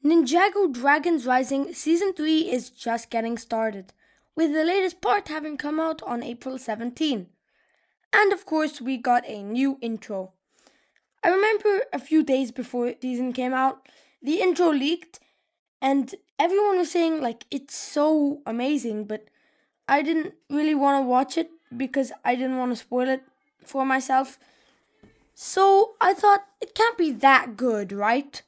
Ninjago Dragons Rising Season 3 is just getting started, with the latest part having come out on April 17. And of course, we got a new intro. I remember a few days before the season came out, the intro leaked, and everyone was saying, it's so amazing, but I didn't really want to watch it because I didn't want to spoil it for myself. So I thought, it can't be that good, right?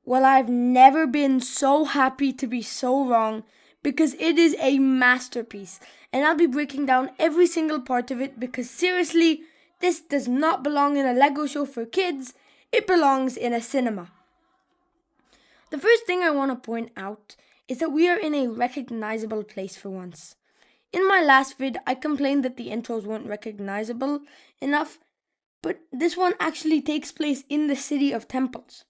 Well, I've never been so happy to be so wrong because it is a masterpiece, and I'll be breaking down every single part of it because seriously, this does not belong in a Lego show for kids, it belongs in a cinema. The first thing I want to point out is that we are in a recognizable place for once. In my last vid, I complained that the intros weren't recognizable enough, but this one actually takes place in the city of temples.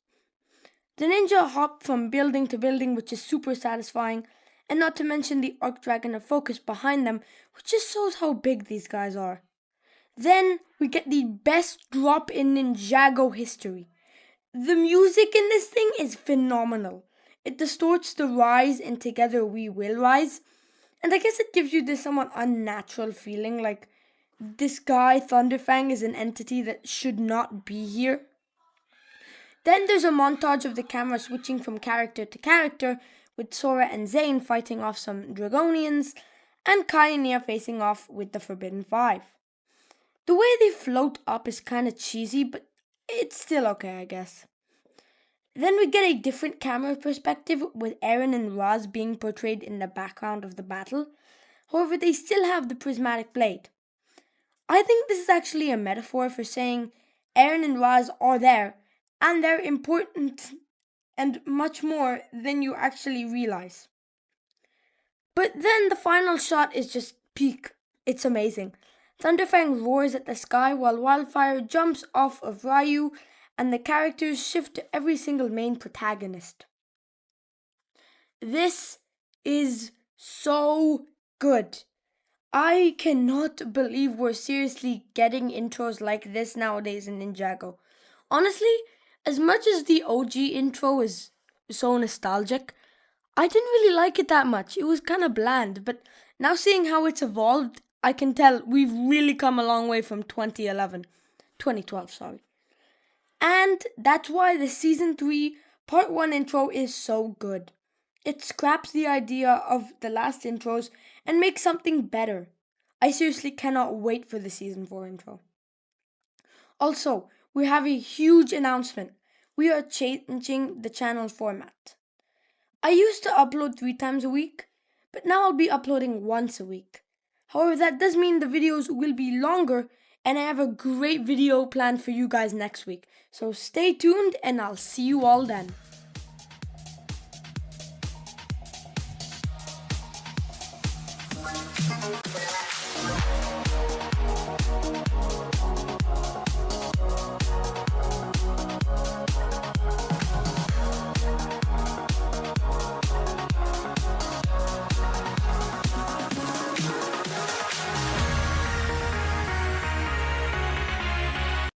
The ninja hop from building to building, which is super satisfying, and not to mention the Arc Dragon of Focus behind them, which just shows how big these guys are. Then we get the best drop in Ninjago history. The music in this thing is phenomenal. It distorts the rise in Together We Will Rise, and I guess it gives you this somewhat unnatural feeling like this guy Thunderfang is an entity that should not be here. Then there's a montage of the camera switching from character to character, with Sora and Zane fighting off some Dragonians, and Kai and Nia facing off with the Forbidden Five. The way they float up is kinda cheesy, but it's still okay, I guess. Then we get a different camera perspective, with Eren and Raz being portrayed in the background of the battle. However, they still have the prismatic blade. I think this is actually a metaphor for saying Eren and Raz are there, and they're important and much more than you actually realize. But then the final shot is just peak. It's amazing. Thunderfang roars at the sky while Wildfire jumps off of Ryu, and the characters shift to every single main protagonist. This is so good. I cannot believe we're seriously getting intros like this nowadays in Ninjago. Honestly, as much as the OG intro is so nostalgic, I didn't really like it that much. It was kind of bland, but now seeing how it's evolved, I can tell we've really come a long way from 2012, sorry. And that's why the Season 3 Part 1 intro is so good. It scraps the idea of the last intros and makes something better. I seriously cannot wait for the Season 4 intro. Also, we have a huge announcement. We are changing the channel format. I used to upload 3 times a week, but now I'll be uploading once a week. However, that does mean the videos will be longer, and I have a great video planned for you guys next week. So stay tuned, and I'll see you all then.